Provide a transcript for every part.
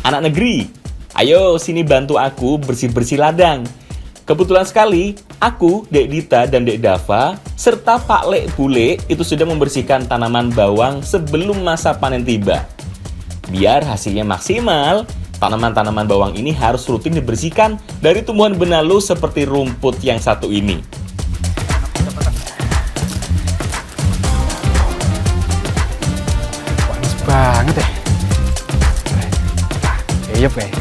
Anak negeri, ayo sini bantu aku bersih-bersih ladang. Kebetulan sekali, aku, Dek Dita, dan Dek Dava, serta Pak Lek Bule itu sudah membersihkan tanaman bawang sebelum masa panen tiba. Biar hasilnya maksimal, tanaman-tanaman bawang ini harus rutin dibersihkan dari tumbuhan benalu seperti rumput yang satu ini. Panas banget ya. Iya, Pak.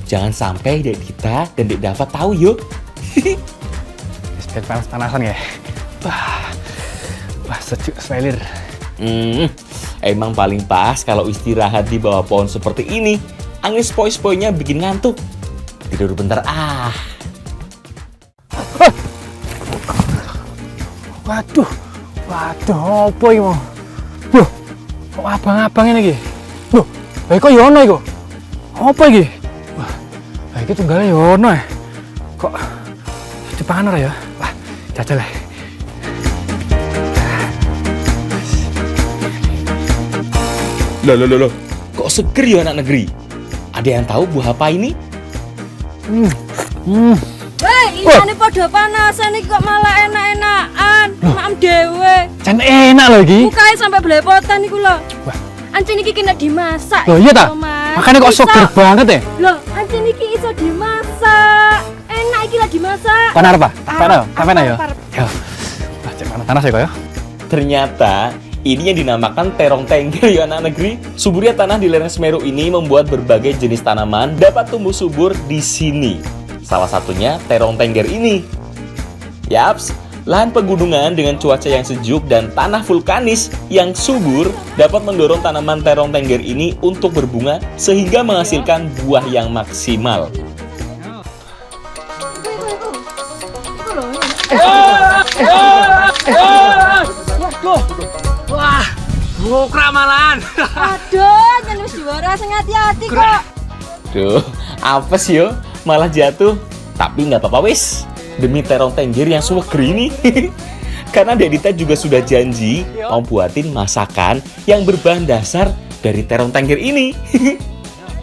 Jangan sampai Dek Dita dan Dek Dava tahu yuk. Biar panas-panasan ya. Wah, sejuk selir. Emang paling pas kalau istirahat di bawah pohon seperti ini. Angin sepoi-sepoinya bikin ngantuk. Tidur bentar Waduh, apa ini mau? Loh, kok abang-abang ini lagi? Loh, kok Yono itu? Apa ini? Wah, ini tunggalnya Yono ya? Kok dipanor ya? Wah, jajal ya. Loh. Kok seger ya anak negeri? Ada yang tahu buah apa ini? Ini pada panasan iki kok malah enak-enakan. Maem dhewe. Jan enak loh iki. Bukain sampai belepotan iku lho. Wah. Ancen iki kena dimasak. Loh iya ta? Mas. Makanya kok Iso. seger banget ya? Loh, ancen iki iso dimasak. Enak iki lah dimasak. Panar apa? Panar, sampai ya. Arep. Yo. Wah, cek panas ya kok ya. Ternyata ini yang dinamakan terong tengger ya anak negeri. Suburnya tanah di lereng Semeru ini membuat berbagai jenis tanaman dapat tumbuh subur di sini. Salah satunya terong tengger ini. Yaps, lahan pegunungan dengan cuaca yang sejuk dan tanah vulkanis yang subur dapat mendorong tanaman terong tengger ini untuk berbunga sehingga menghasilkan buah yang maksimal. Wah, ngokrak malahan. Aduh, jan wis diwara sing hati-hati kok. Duh, apa sih yo? Malah jatuh. Tapi nggak apa-apa wis. Demi terong tengger yang seger ini. Karena Dek Dita juga sudah janji mau buatin masakan yang berbahan dasar dari terong tengger ini.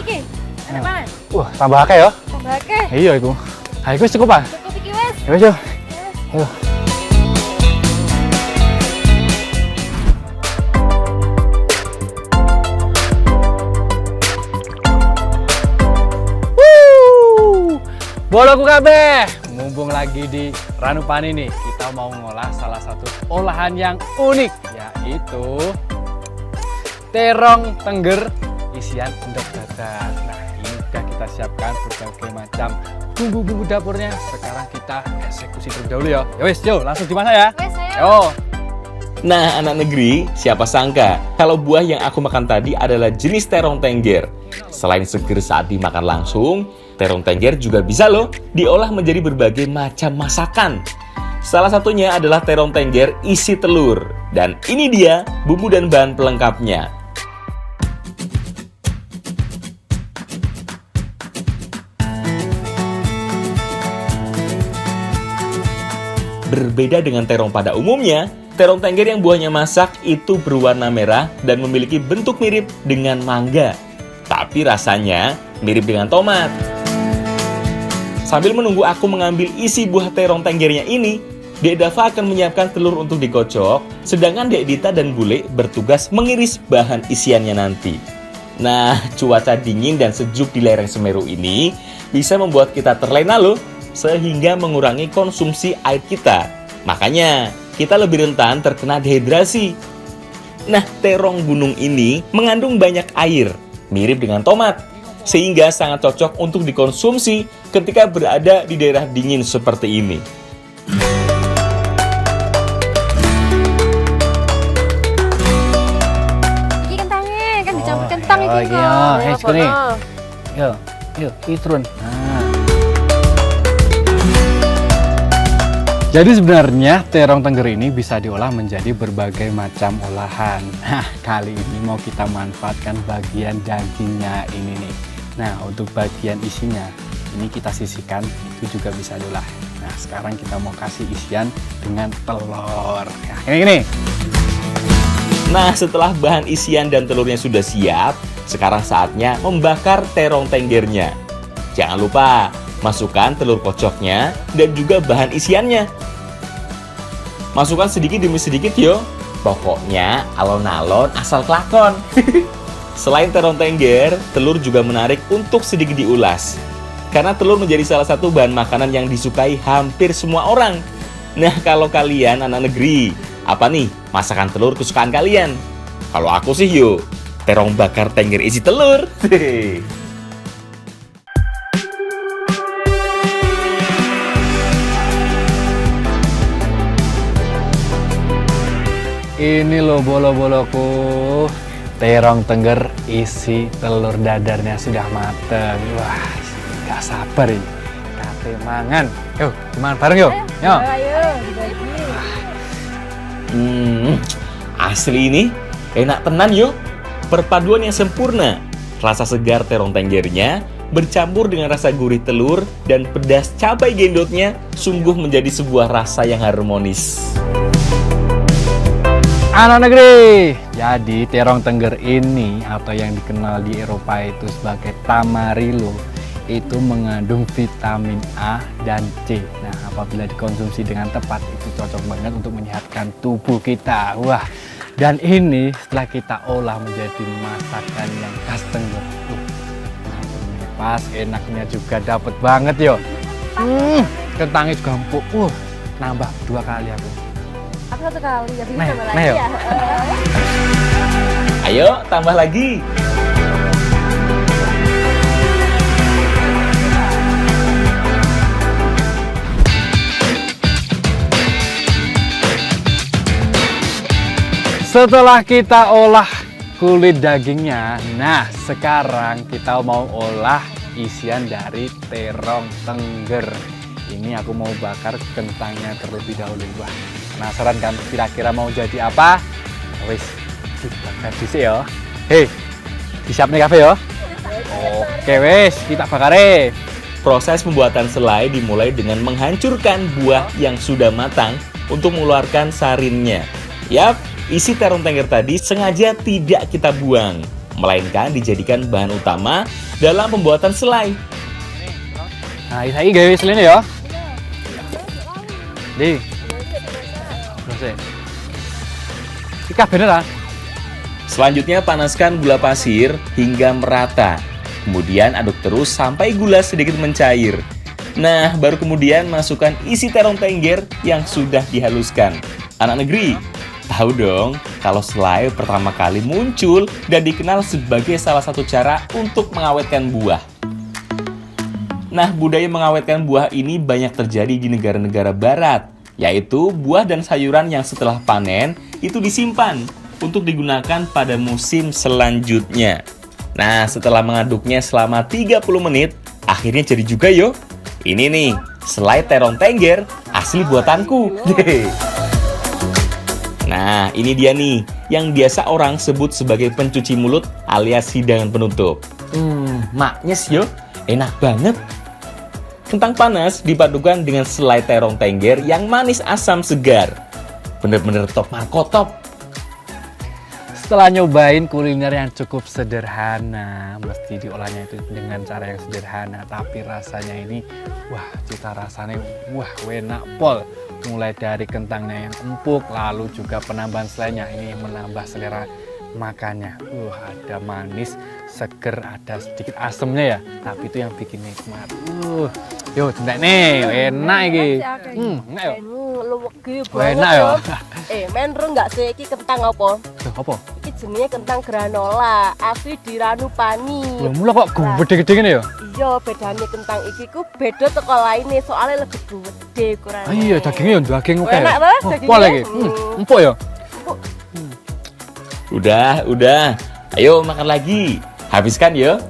Iki. Mana? Wah, tambah akeh ya. Tambah akeh. Iya iku. Ha iku wis cukup, Pak. Cukup iki wis. Ya wis yo. Ayo. Boloku kabeh, mumpung lagi di Ranupani nih, kita mau ngolah salah satu olahan yang unik, yaitu terong tengger isian endog dadar. Nah, ini udah kita siapkan berbagai macam bumbu-bumbu dapurnya. Sekarang kita eksekusi terlebih dahulu ya. Ya wes, yo langsung dimasak ya. Wes ayo. Yo. Nah, anak negeri, siapa sangka kalau buah yang aku makan tadi adalah jenis terong tengger. Selain seger saat dimakan langsung, terong tengger juga bisa loh diolah menjadi berbagai macam masakan. Salah satunya adalah terong tengger isi telur. Dan ini dia bumbu dan bahan pelengkapnya. Berbeda dengan terong pada umumnya, terong tengger yang buahnya masak itu berwarna merah dan memiliki bentuk mirip dengan mangga. Tapi rasanya mirip dengan tomat. Sambil menunggu aku mengambil isi buah terong tenggernya ini, Dek Dava akan menyiapkan telur untuk dikocok, sedangkan Dek Dita dan Bule bertugas mengiris bahan isiannya nanti. Nah, cuaca dingin dan sejuk di lereng Semeru ini bisa membuat kita terlena loh, sehingga mengurangi konsumsi air kita. Makanya, kita lebih rentan terkena dehidrasi. Nah, terong gunung ini mengandung banyak air, mirip dengan tomat, sehingga sangat cocok untuk dikonsumsi ketika berada di daerah dingin seperti ini. Iki kentangnya kan dicampur kentang iki iki kok. yo, Ya, es kene. bono. Yo, itrun. Nah. Jadi sebenarnya terong tengger ini bisa diolah menjadi berbagai macam olahan. Nah, kali ini mau kita manfaatkan bagian dagingnya ini nih. Nah, untuk bagian isinya ini kita sisihkan, itu juga bisa diolah. Nah, sekarang kita mau kasih isian dengan telur. Nah, ini. Nah, setelah bahan isian dan telurnya sudah siap, sekarang saatnya membakar terong tenggernya. Jangan lupa, masukkan telur kocoknya dan juga bahan isiannya. Masukkan sedikit demi sedikit yo. Pokoknya alon-alon asal kelakon. Selain terong tengger, telur juga menarik untuk sedikit diulas. Karena telur menjadi salah satu bahan makanan yang disukai hampir semua orang. Nah, kalau kalian anak negeri, apa nih masakan telur kesukaan kalian? Kalau aku sih yuk, terong bakar tengger isi telur. Ini loh bolo-boloku, terong tengger isi telur dadarnya sudah mateng. Wah, gak sabar nih. Kate mangan. Yuk, mangan bareng yuk. Yo. Ayo, dibagi. Asli ini enak tenan yuk. Perpaduan yang sempurna. Rasa segar terong tenggernya bercampur dengan rasa gurih telur dan pedas cabai gendotnya sungguh menjadi sebuah rasa yang harmonis. Anak negeri, jadi terong tengger ini atau yang dikenal di Eropa itu sebagai Tamarillo itu mengandung vitamin A dan C. Nah, apabila dikonsumsi dengan tepat itu cocok banget untuk menyehatkan tubuh kita. Wah, dan ini setelah kita olah menjadi masakan yang khas Tengger. Pas enaknya juga dapat banget yo. Kentangnya juga empuk. Nambah 2 kali aku. Aku 1 kali, ya Nah, tambah nah, lagi yuk. ya. Ayo, tambah lagi. Setelah kita olah kulit dagingnya, nah sekarang kita mau olah isian dari terong tengger. Ini aku mau bakar kentangnya terlebih dahulu. Wah, penasaran kan kira-kira mau jadi apa? Wis, dibakar dhisik ya. Hei, disiapne kabeh ya. Oke wis, kita bakare. Proses pembuatan selai dimulai dengan menghancurkan buah yang sudah matang untuk mengeluarkan sarinnya. Yap, isi terong tengger tadi sengaja tidak kita buang, melainkan dijadikan bahan utama dalam pembuatan selai. Nah, ini gawe selene ya. Di. Proses. Iki beneran. Selanjutnya panaskan gula pasir hingga merata. Kemudian aduk terus sampai gula sedikit mencair. Nah, baru kemudian masukkan isi terong tengger yang sudah dihaluskan. Anak negeri, tahu dong kalau selai pertama kali muncul dan dikenal sebagai salah satu cara untuk mengawetkan buah. Nah, budaya mengawetkan buah ini banyak terjadi di negara-negara barat, yaitu buah dan sayuran yang setelah panen itu disimpan untuk digunakan pada musim selanjutnya. Nah, setelah mengaduknya selama 30 menit, akhirnya jadi juga yo. Ini nih, selai terong tengger asli buatanku. Nah, ini dia nih, yang biasa orang sebut sebagai pencuci mulut alias hidangan penutup. Maknyes yo, enak banget. Kentang panas dipadukan dengan selai terong tengger yang manis asam segar. Bener-bener top Marco top. Setelah nyobain kuliner yang cukup sederhana, mesti diolahnya itu dengan cara yang sederhana, tapi rasanya ini, wah, cita rasanya, wah, enak pol. Mulai dari kentangnya yang empuk, lalu juga penambahan selainya ini menambah selera makannya. Ada manis, seger, ada sedikit asemnya ya, tapi itu yang bikin nikmat. Yo, cinta nih, enak iki. Enak yo. Enak yo. Men ro nggak sih iki kentang apa? Tuh, apa? Iki jenenge kentang granola, asli di Ranupani. Loh, mula kok gede-gede gini ya? Iya, bedane kentang iki ku beda teko lainnya, soalnya lebih gede ukurannya. Ah, iya, dagingnya yo daging oke. Enak tuh dagingnya. Pol lagi. Empuk ya. Udah. Ayo makan lagi. Habiskan yo.